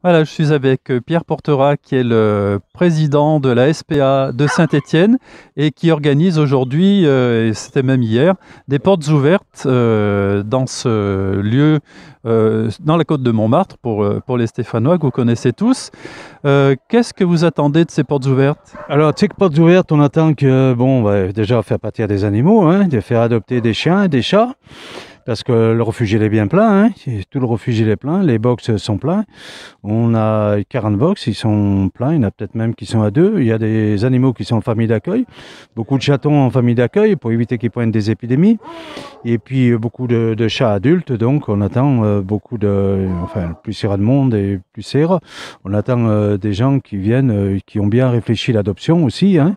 Voilà, je suis avec Pierre Portera, qui est le président de la SPA de Saint-Étienne et qui organise aujourd'hui, et c'était même hier, des portes ouvertes dans ce lieu, dans la côte de Montmartre, pour les Stéphanois que vous connaissez tous. Qu'est-ce que vous attendez de ces portes ouvertes? Alors, tu sais que portes ouvertes, on attend que, bon, on va déjà faire partir des animaux, hein, de faire adopter des chiens, des chats, parce que le refuge il est bien plein, hein, tout le refuge il est plein, les box sont pleins. On a 40 box, ils sont pleins, il y en a peut-être même qui sont à deux. Il y a des animaux qui sont en famille d'accueil, beaucoup de chatons en famille d'accueil pour éviter qu'ils prennent des épidémies. Et puis beaucoup de chats adultes, donc on attend enfin, plus il y aura de monde et plus c'est ira. On attend des gens qui viennent, qui ont bien réfléchi l'adoption aussi, hein,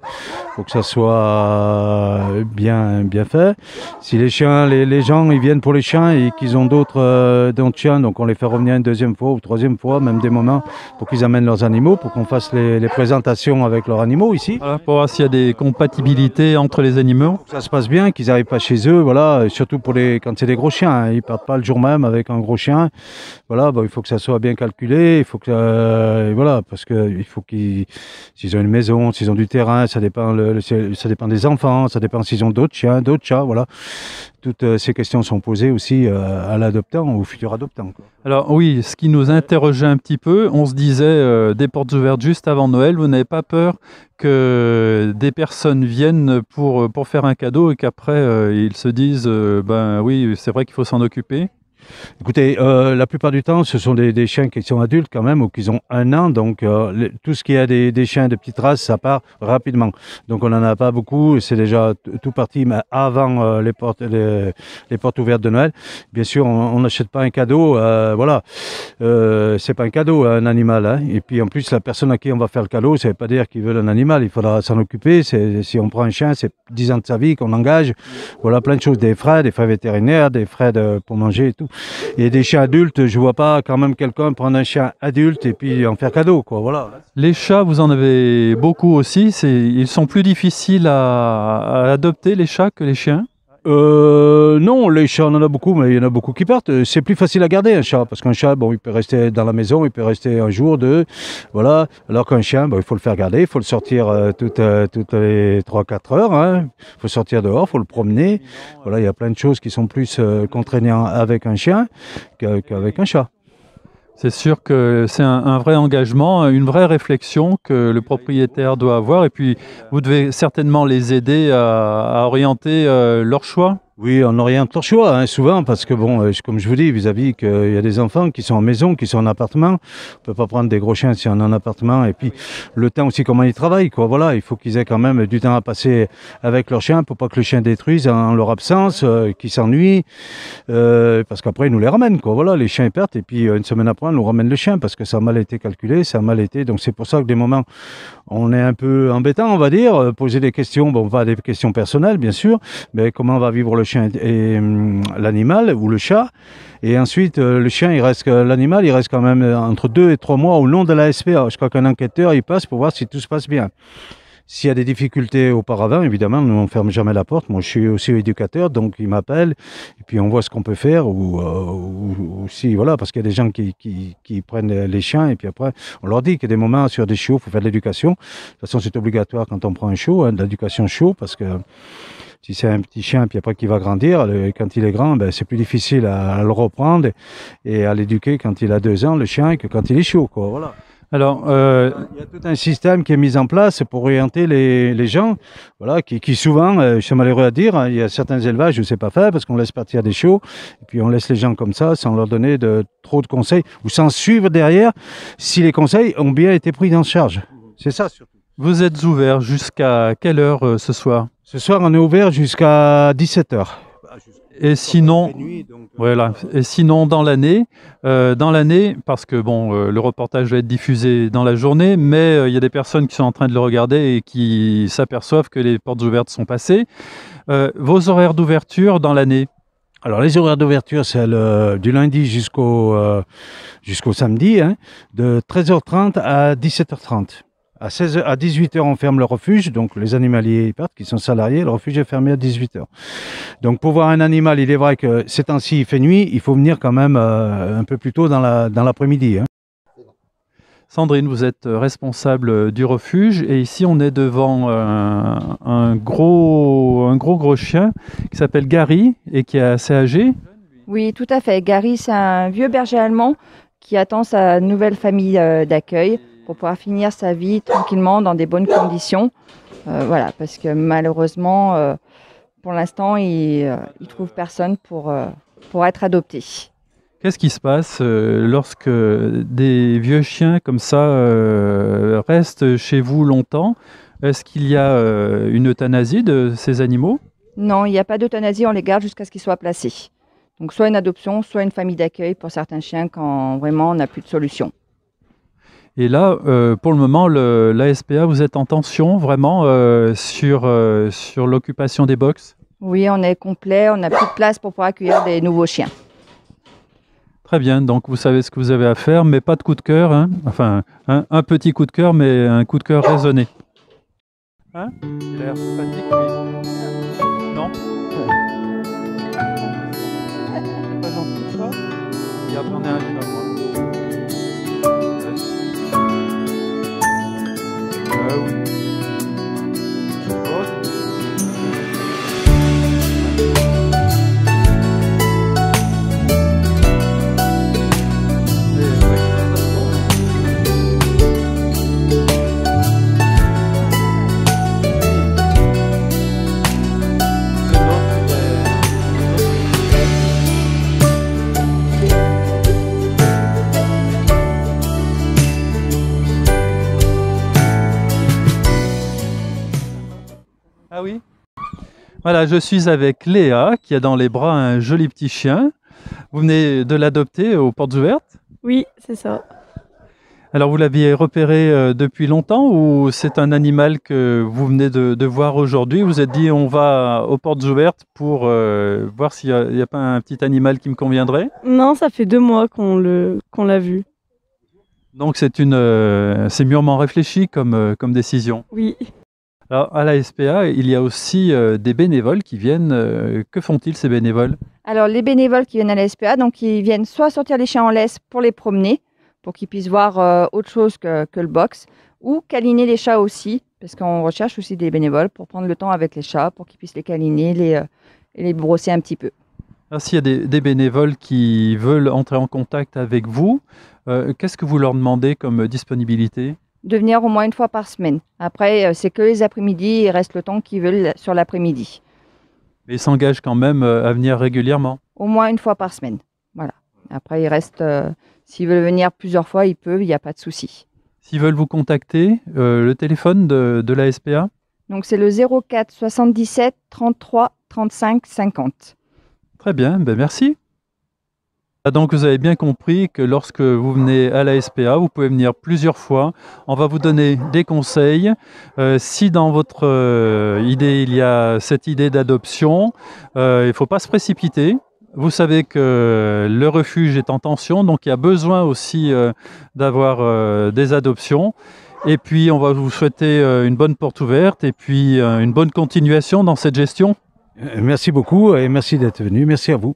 pour que ça soit bien fait. Si les chiens, les gens, ils viennent pour les chiens et qu'ils ont d'autres chiens, donc on les fait revenir une deuxième fois ou troisième fois, même des moments, pour qu'ils amènent leurs animaux, pour qu'on fasse les présentations avec leurs animaux ici. Voilà, pour voir s'il y a des compatibilités entre les animaux. Ça se passe bien, qu'ils n'arrivent pas chez eux, voilà, et surtout quand c'est des gros chiens, hein, ils partent pas le jour même avec un gros chien. Voilà, il faut que ça soit bien calculé, il faut que voilà, parce que il faut s'ils ont une maison, s'ils ont du terrain, ça dépend ça dépend des enfants, ça dépend s'ils ont d'autres chiens, d'autres chats, voilà. Toutes ces questions sont posées aussi à l'adoptant, au futur adoptant, quoi. Alors oui, ce qui nous interrogeait un petit peu, on se disait des portes ouvertes juste avant Noël, vous n'avez pas peur que des personnes viennent pour faire un cadeau et qu'après ils se disent ben oui, c'est vrai qu'il faut s'en occuper? Écoutez, la plupart du temps, ce sont des chiens qui sont adultes quand même ou qui ont 1 an. Donc, tout ce qui est des chiens de petite race, ça part rapidement. Donc, on n'en a pas beaucoup. C'est déjà tout parti, mais avant les portes ouvertes de Noël. Bien sûr, on n'achète pas un cadeau. Voilà, c'est pas un cadeau, un animal, hein. Et puis, en plus, la personne à qui on va faire le cadeau, ça ne veut pas dire qu'ils veulent un animal. Il faudra s'en occuper. Si on prend un chien, c'est 10 ans de sa vie qu'on engage. Voilà, plein de choses, des frais vétérinaires, des frais pour manger et tout. Et des chiens adultes, je vois pas quand même quelqu'un prendre un chien adulte et puis en faire cadeau, quoi, voilà. Les chats, vous en avez beaucoup aussi. Ils sont plus difficiles à adopter, les chats, que les chiens? Non, les chats, on en a beaucoup, mais il y en a beaucoup qui partent. C'est plus facile à garder un chat, parce qu'un chat, bon, il peut rester dans la maison, il peut rester un jour, deux, voilà. Alors qu'un chien, bon, il faut le faire garder, il faut le sortir toutes les 3-4 heures, hein. Il faut sortir dehors, il faut le promener. Voilà, il y a plein de choses qui sont plus contraignantes avec un chien qu'avec un chat. C'est sûr que c'est un vrai engagement, une vraie réflexion que le propriétaire doit avoir. Et puis, vous devez certainement les aider à orienter leur choix. Oui, on oriente leur choix, hein, souvent, parce que bon, comme je vous dis, vis-à-vis qu'il y a des enfants qui sont en maison, qui sont en appartement. On peut pas prendre des gros chiens si on est en appartement. Et puis, le temps aussi, comment ils travaillent, quoi. Voilà, il faut qu'ils aient quand même du temps à passer avec leur chien pour pas que le chien détruise en leur absence, qu'ils s'ennuient, parce qu'après, ils nous les ramènent, quoi. Voilà, les chiens ils partent et puis une semaine après, on nous ramène le chien parce que ça a mal été calculé, ça a mal été. Donc, c'est pour ça que des moments, on est un peu embêtant, on va dire, poser des questions, bon, pas des questions personnelles, bien sûr, mais comment va vivre le chien et l'animal ou le chat. Et ensuite, le chien, l'animal, il reste quand même entre 2 et 3 mois au long de la SPA. Je crois qu'un enquêteur, il passe pour voir si tout se passe bien. S'il y a des difficultés auparavant, évidemment, nous on ferme jamais la porte. Moi, je suis aussi éducateur, donc il m'appelle et puis on voit ce qu'on peut faire ou si voilà, parce qu'il y a des gens qui prennent les chiens et puis après on leur dit qu'il y a des moments sur des chiots, il faut faire de l'éducation. De toute façon, c'est obligatoire quand on prend un chiot, hein, de l'éducation chiot, parce que si c'est un petit chien, puis après qu'il va grandir, quand il est grand, ben, c'est plus difficile à le reprendre et à l'éduquer quand il a 2 ans, le chien, que quand il est chiot, quoi. Voilà. Alors, Il y a tout un système qui est mis en place pour orienter les gens, voilà, qui souvent, je suis malheureux à dire, hein, il y a certains élevages où c'est pas fait parce qu'on laisse partir des chiots et puis on laisse les gens comme ça sans leur donner trop de conseils ou sans suivre derrière si les conseils ont bien été pris en charge. C'est ça surtout. vous êtes ouvert jusqu'à quelle heure ce soir? Ce soir, on est ouvert jusqu'à 17h. Et sinon, voilà. Et sinon dans l'année, parce que bon, le reportage va être diffusé dans la journée, mais il y a des personnes qui sont en train de le regarder et qui s'aperçoivent que les portes ouvertes sont passées. Vos horaires d'ouverture dans l'année? Alors, les horaires d'ouverture, c'est du lundi jusqu'au samedi, hein, de 13h30 à 17h30. À 18h, on ferme le refuge, donc les animaliers ils partent, qui sont salariés, le refuge est fermé à 18h. Donc pour voir un animal, il est vrai que ces temps-ci il fait nuit, il faut venir quand même un peu plus tôt dans l'après-midi, hein. Sandrine, vous êtes responsable du refuge et ici on est devant un gros chien qui s'appelle Gary et qui est assez âgé. Oui, tout à fait. Gary, c'est un vieux berger allemand qui attend sa nouvelle famille d'accueil pour pouvoir finir sa vie tranquillement dans des bonnes conditions. Voilà, parce que malheureusement, pour l'instant, il trouve personne pour être adopté. Qu'est-ce qui se passe lorsque des vieux chiens comme ça restent chez vous longtemps? Est-ce qu'il y a une euthanasie de ces animaux? Non, il n'y a pas d'euthanasie, on les garde jusqu'à ce qu'ils soient placés. Donc soit une adoption, soit une famille d'accueil pour certains chiens quand vraiment on n'a plus de solution. Et là, pour le moment, la SPA, vous êtes en tension vraiment sur l'occupation des box? Oui, on est complet, on n'a plus de place pour pouvoir accueillir des nouveaux chiens. Très bien, donc vous savez ce que vous avez à faire, mais pas de coup de cœur, hein. Enfin, un petit coup de cœur, mais un coup de cœur raisonné. Hein? Il a l'air sympathique, lui. Non? C'est pas gentil, ça? Regarde, j'en ai un chat, moi. Oui. Oh. Ah oui? Voilà, je suis avec Léa qui a dans les bras un joli petit chien. Vous venez de l'adopter aux portes ouvertes? Oui, c'est ça. Alors vous l'aviez repéré depuis longtemps ou c'est un animal que vous venez de voir aujourd'hui? Vous vous êtes dit on va aux portes ouvertes pour voir s'il n'y a pas un petit animal qui me conviendrait? Non, ça fait 2 mois qu'on l'a vu. Donc c'est mûrement réfléchi comme décision. Oui. Alors à la SPA, il y a aussi des bénévoles qui viennent. Que font-ils ces bénévoles? Alors les bénévoles qui viennent à la SPA, donc ils viennent soit sortir les chiens en laisse pour les promener, pour qu'ils puissent voir autre chose que le box, ou câliner les chats aussi, parce qu'on recherche aussi des bénévoles pour prendre le temps avec les chats, pour qu'ils puissent les câliner et les brosser un petit peu. Alors, s'il y a des bénévoles qui veulent entrer en contact avec vous, qu'est-ce que vous leur demandez comme disponibilité? De venir au moins une fois par semaine. Après, c'est que les après-midi, il reste le temps qu'ils veulent sur l'après-midi. Mais ils s'engagent quand même à venir régulièrement? Au moins une fois par semaine. Voilà. Après, il reste, s'ils veulent venir plusieurs fois, ils peuvent, il n'y a pas de souci. S'ils veulent vous contacter, le téléphone de la SPA? Donc c'est le 04 77 33 35 50. Très bien, ben merci. Donc vous avez bien compris que lorsque vous venez à la SPA, vous pouvez venir plusieurs fois. On va vous donner des conseils. Si dans votre idée, il y a cette idée d'adoption, il ne faut pas se précipiter. Vous savez que le refuge est en tension, donc il y a besoin aussi d'avoir des adoptions. Et puis on va vous souhaiter une bonne porte ouverte et puis une bonne continuation dans cette gestion. Merci beaucoup et merci d'être venu. Merci à vous.